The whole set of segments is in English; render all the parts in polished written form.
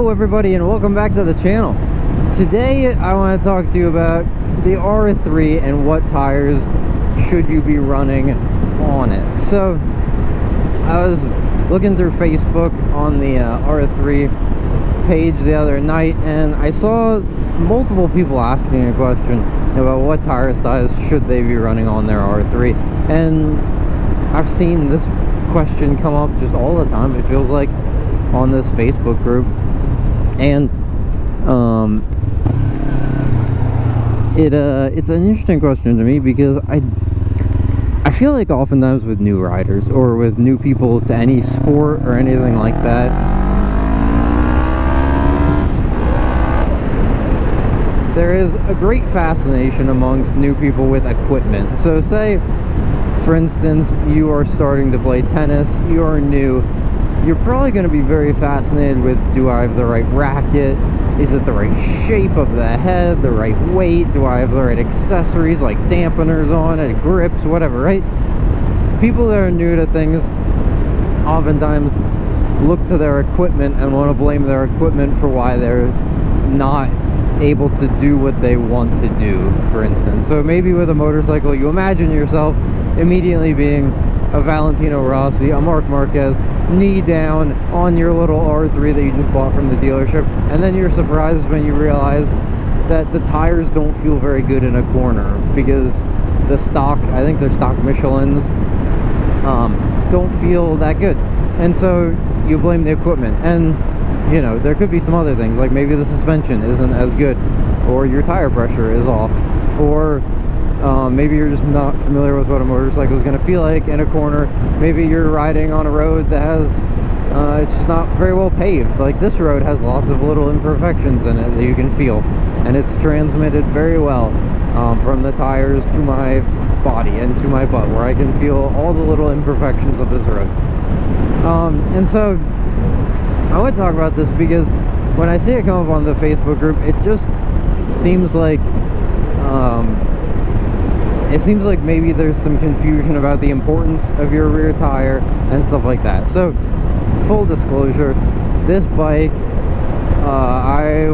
Hello everybody and welcome back to the channel. Today I want to talk to you about the R3 and what tires should you be running on it. So I was looking through Facebook on the R3 page the other night, and I saw multiple people asking a question about what tire size should they be running on their R3, and I've seen this question come up just all the time, it feels like, on this Facebook group. And it's an interesting question to me because I feel like oftentimes with new riders or with new people to any sport or anything like that, there is a great fascination amongst new people with equipment. So say, for instance, you are starting to play tennis, you are new, you're probably going to be very fascinated with, do I have the right racket? Is it the right shape of the head, the right weight? Do I have the right accessories like dampeners on it, grips, whatever, right? People that are new to things oftentimes look to their equipment and want to blame their equipment for why they're not able to do what they want to do, for instance. So maybe with a motorcycle, you imagine yourself immediately being a Valentino Rossi, a Marc Marquez, knee down on your little R3 that you just bought from the dealership, and then you're surprised when you realize that the tires don't feel very good in a corner because the stock, I think they're stock Michelins, don't feel that good, and so you blame the equipment. And you know, there could be some other things, like maybe the suspension isn't as good, or your tire pressure is off, or maybe you're just not familiar with what a motorcycle is going to feel like in a corner. Maybe you're riding on a road that has, it's just not very well paved. Like this road has lots of little imperfections in it that you can feel, and it's transmitted very well from the tires to my body and to my butt, where I can feel all the little imperfections of this road. And so I would talk about this because when I see it come up on the Facebook group, it just seems like maybe there's some confusion about the importance of your rear tire and stuff like that. So, full disclosure, this bike, I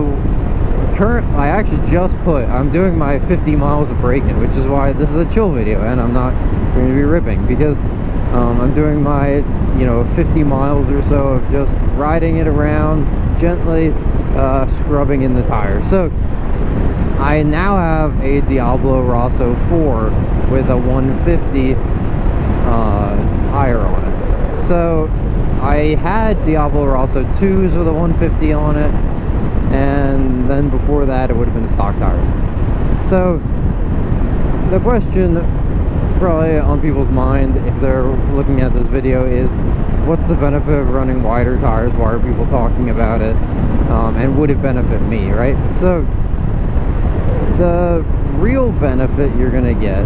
actually just I'm doing my 50 miles of braking, which is why this is a chill video and I'm not going to be ripping, because I'm doing my, 50 miles or so of just riding it around, gently scrubbing in the tires. So, I now have a Diablo Rosso 4 with a 150 tire on it. So I had Diablo Rosso 2s with a 150 on it, and then before that it would have been stock tires. So the question probably on people's mind if they're looking at this video is, what's the benefit of running wider tires? Why are people talking about it? And would it benefit me, right? So the real benefit you're going to get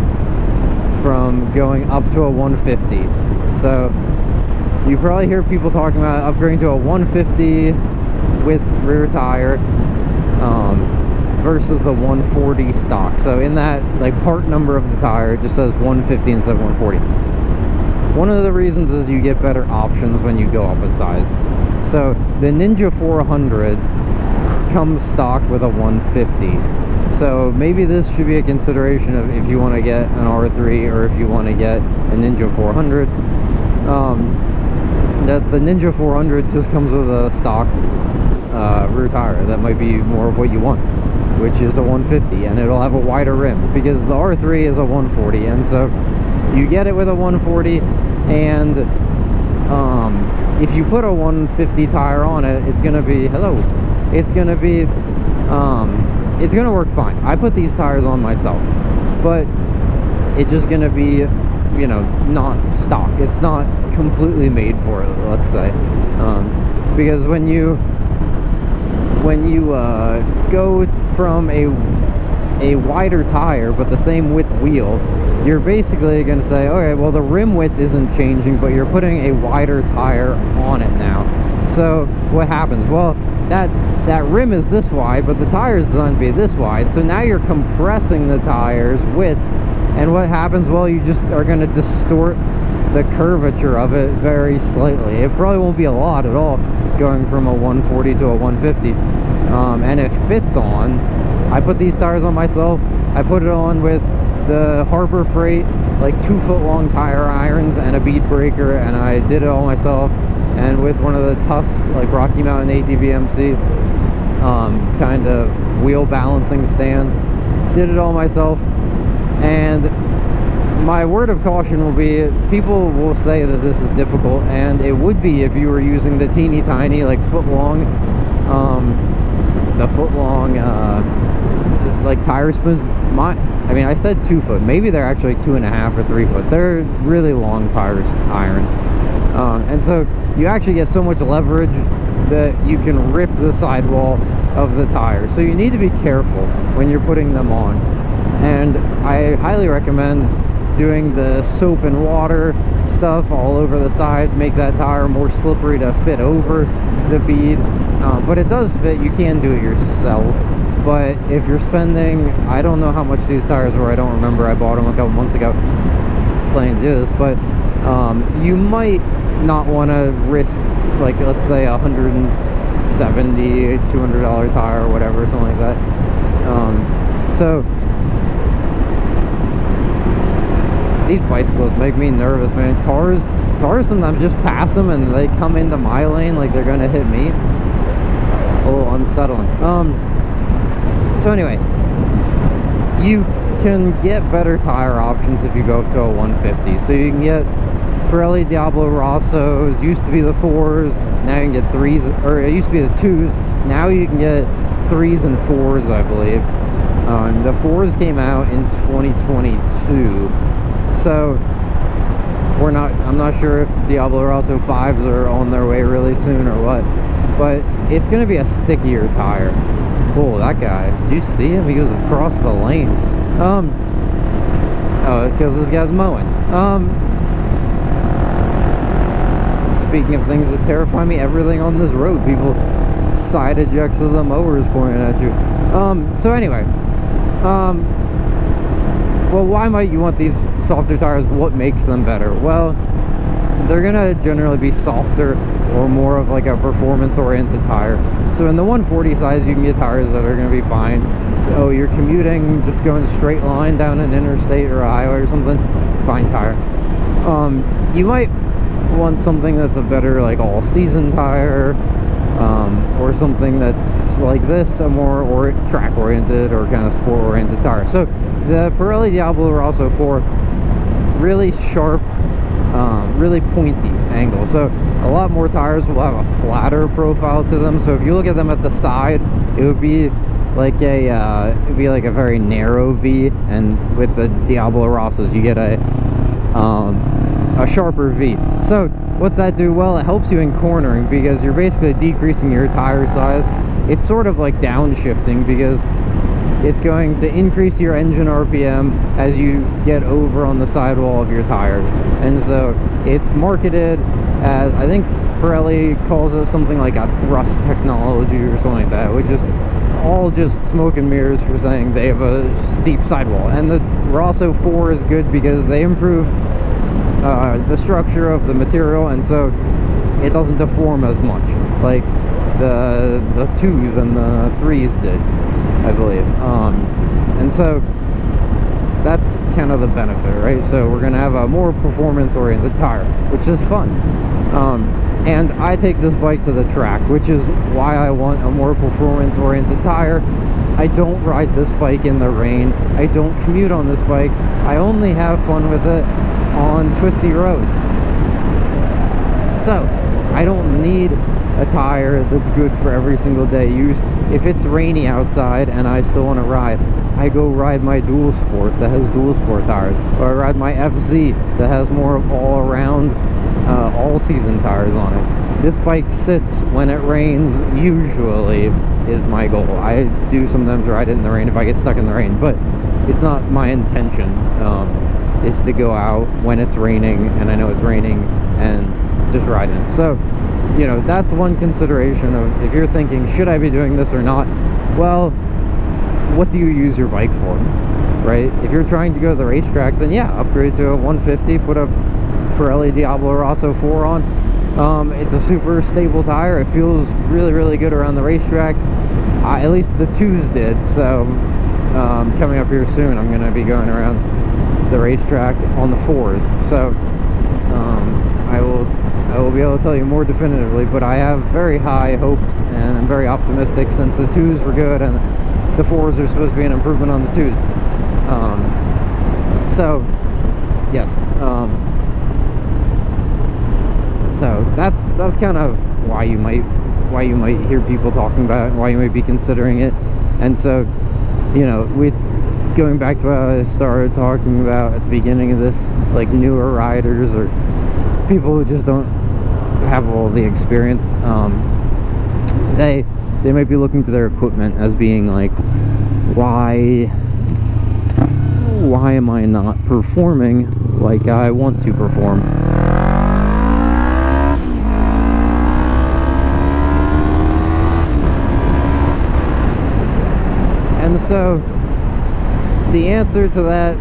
from going up to a 150. So you probably hear people talking about upgrading to a 150 with rear tire versus the 140 stock. So in that, like, part number of the tire, it just says 150 instead of 140. One of the reasons is you get better options when you go up a size. So the Ninja 400 comes stock with a 150. So maybe this should be a consideration of if you want to get an R3 or if you want to get a Ninja 400. That the Ninja 400 just comes with a stock rear tire that might be more of what you want, which is a 150, and it'll have a wider rim because the R3 is a 140, and so you get it with a 140. And if you put a 150 tire on it, it's gonna be it's gonna work fine. I put these tires on myself, but it's just gonna be, not stock. It's not completely made for it, let's say, because when you go from a wider tire but the same width wheel, you're basically going to say, okay, well, the rim width isn't changing, but you're putting a wider tire on it now. So what happens? Well, that rim is this wide, but the tire is designed to be this wide, so now you're compressing the tire's width, and what happens? Well, you just are going to distort the curvature of it very slightly. It probably won't be a lot at all, going from a 140 to a 150. And it fits on. I put these tires on myself. I put it on with the Harbor Freight, like 2-foot long tire irons and a bead breaker, and I did it all myself. And with one of the Tusk, like Rocky Mountain ATV MC, kind of wheel balancing stands. Did it all myself. And my word of caution will be, people will say that this is difficult, and it would be if you were using the teeny tiny, like foot-long, like tire spoons. I mean, I said 2 foot. Maybe they're actually 2.5 or 3 foot. They're really long irons. And so you actually get so much leverage that you can rip the sidewall of the tire. So you need to be careful when you're putting them on. And I highly recommend doing the soap and water stuff all over the side, make that tire more slippery to fit over the bead. But it does fit. You can do it yourself. But if you're spending, I don't know how much these tires were, I don't remember, I bought them a couple months ago planning to do this, but you might not want to risk, like, let's say $170, $200 tire or whatever, something like that. So these bicycles make me nervous, man. Cars sometimes just pass them and they come into my lane like they're gonna hit me. A little unsettling. So anyway, you can get better tire options if you go up to a 150. So you can get Pirelli Diablo Rossos. Used to be the 4s, now you can get 3s, or it used to be the 2s, now you can get 3s and 4s, I believe. The 4s came out in 2022, so I'm not sure if Diablo Rosso 5s are on their way really soon or what, but it's going to be a stickier tire. Oh, that guy, did you see him? He goes across the lane. Oh, because this guy's mowing. Speaking of things that terrify me, everything on this road, people side ejects of the mowers pointing at you. So anyway, well, why might you want these softer tires? What makes them better? Well, they're gonna generally be softer or more of like a performance-oriented tire. So in the 140 size, you can get tires that are gonna be fine. Oh, you're commuting, just going straight line down an interstate or a highway or something, fine tire. You might want something that's a better, like, all-season tire, or something that's like this, a more track-oriented or kind of sport-oriented tire. So the Pirelli Diablo Rosso 4, really sharp, really pointy angle. So a lot more tires will have a flatter profile to them. So if you look at them at the side, it would be like a very narrow V, and with the Diablo Rossos you get a sharper V. So what's that do? Well, it helps you in cornering because you're basically decreasing your tire size. It's sort of like downshifting because it's going to increase your engine RPM as you get over on the sidewall of your tires. And so it's marketed as, I think Pirelli calls it something like a thrust technology or something like that, which is all just smoke and mirrors for saying they have a steep sidewall. And the Rosso 4 is good because they improve the structure of the material, and so it doesn't deform as much like the 2s and the 3s did, I believe. And so that's kind of the benefit, right? So we're gonna have a more performance-oriented tire, which is fun. And I take this bike to the track, which is why I want a more performance-oriented tire. I don't ride this bike in the rain. I don't commute on this bike. I only have fun with it on twisty roads. So I don't need a tire that's good for every single day use. If it's rainy outside and I still want to ride, I go ride my dual sport that has dual sport tires, or I ride my FZ that has more of all-around all-season tires on it. This bike sits when it rains, usually, is my goal. I do sometimes ride it in the rain if I get stuck in the rain, but it's not my intention is to go out when it's raining and I know it's raining and just ride it. So, you know, that's one consideration of if you're thinking, should I be doing this or not? Well, what do you use your bike for, right? If you're trying to go to the racetrack, then yeah, upgrade to a 150, put a Pirelli Diablo Rosso 4 on. It's a super stable tire. It feels really, really good around the racetrack. At least the 2s did. So coming up here soon, I'm going to be going around the racetrack on the 4s. So I will be able to tell you more definitively, but I have very high hopes and I'm very optimistic since the 2s were good and the 4s are supposed to be an improvement on the 2s. So yes, so that's kind of why you might hear people talking about it, why you might be considering it. And so, you know, with going back to what I started talking about at the beginning of this, like newer riders or people who just don't have all the experience, they might be looking to their equipment as being like, why am I not performing like I want to perform? And so the answer to that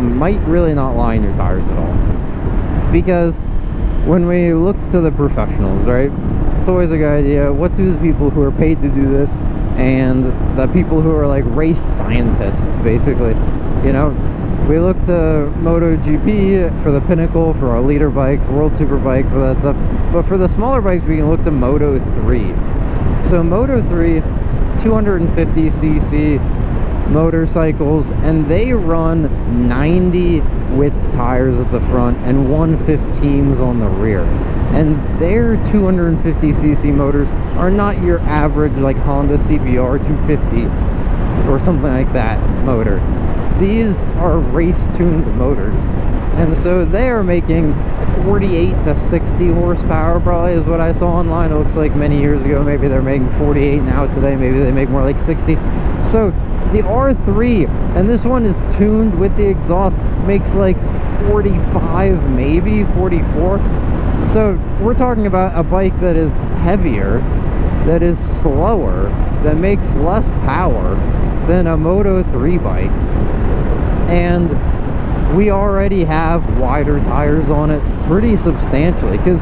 might really not lie in your tires at all. Because when we look to the professionals, right, it's always a good idea, what do the people who are paid to do this and the people who are like race scientists, basically, you know, we look to MotoGP for the pinnacle, for our leader bikes, World Superbike for that stuff, but for the smaller bikes we can look to Moto3. So Moto3, 250cc motorcycles, and they run 90 with tires at the front and 115s on the rear, and their 250cc motors are not your average like Honda CBR 250 or something like that motor. These are race tuned motors, and so they are making 48 to 60 horsepower probably is what I saw online. It looks like many years ago maybe they're making 48 now. Today maybe they make more like 60. So the R3, and this one is tuned with the exhaust, makes like 45, maybe 44. So we're talking about a bike that is heavier, that is slower, that makes less power than a Moto3 bike. And we already have wider tires on it pretty substantially, because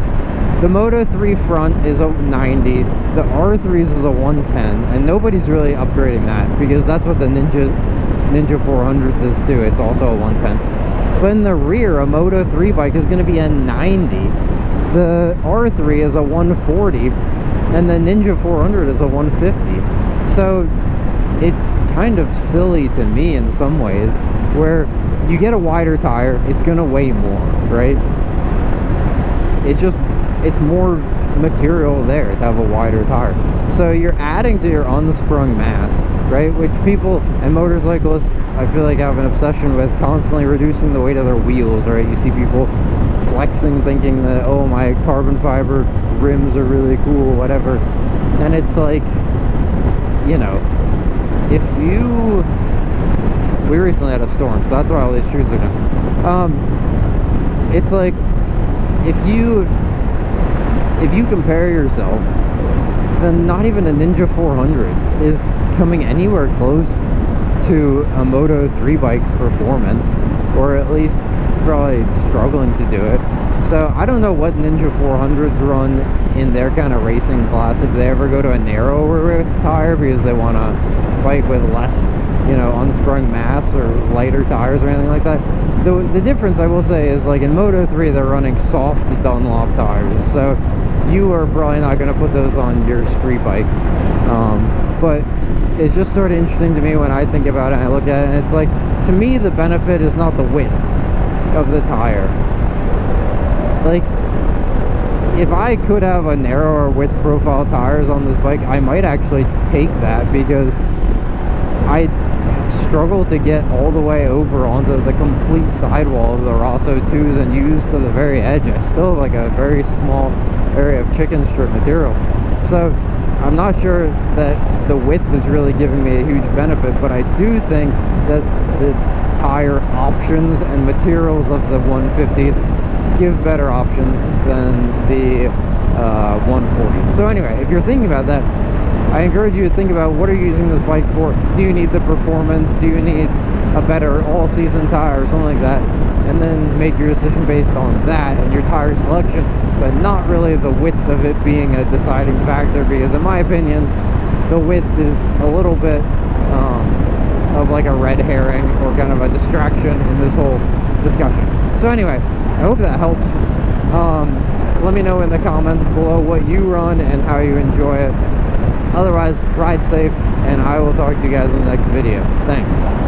the Moto3 front is a 90, the R3's is a 110, and nobody's really upgrading that because that's what the Ninja 400s is too. It's also a 110. But in the rear, a Moto3 bike is going to be a 90. The R3 is a 140, and the Ninja 400 is a 150. So it's kind of silly to me in some ways, where you get a wider tire, it's going to weigh more, right? It's more material there to have a wider tire. So you're adding to your unsprung mass, right? Which people and motorcyclists, I feel like, have an obsession with constantly reducing the weight of their wheels, right? You see people flexing, thinking that, oh, my carbon fiber rims are really cool, whatever. And it's like, you know, if you... We recently had a storm, so that's why all these shoes are done. It's like, if you compare yourself, then not even a Ninja 400 is coming anywhere close to a Moto3 bike's performance, or at least probably struggling to do it. So I don't know what Ninja 400s run in their kind of racing class, if they ever go to a narrower tire because they want to bike with less, you know, unsprung mass or lighter tires or anything like that. The difference, I will say, is like in Moto3 they're running soft Dunlop tires, so you are probably not going to put those on your street bike. But it's just sort of interesting to me when I think about it and I look at it, and it's like, to me the benefit is not the width of the tire. Like, if I could have a narrower width profile tires on this bike, I might actually take that, because I struggle to get all the way over onto the complete sidewall of the Rosso 2s and use to the very edge. I still have like a very small area of chicken strip material. So I'm not sure that the width is really giving me a huge benefit, but I do think that the tire options and materials of the 150s give better options than the 140. So anyway, if you're thinking about that, I encourage you to think about, what are you using this bike for? Do you need the performance? Do you need a better all-season tire or something like that? and then make your decision based on that and your tire selection, but not really the width of it being a deciding factor, because in my opinion the width is a little bit of like a red herring or kind of a distraction in this whole discussion. So anyway, I hope that helps. Let me know in the comments below what you run and how you enjoy it. Otherwise, ride safe, and I will talk to you guys in the next video. Thanks.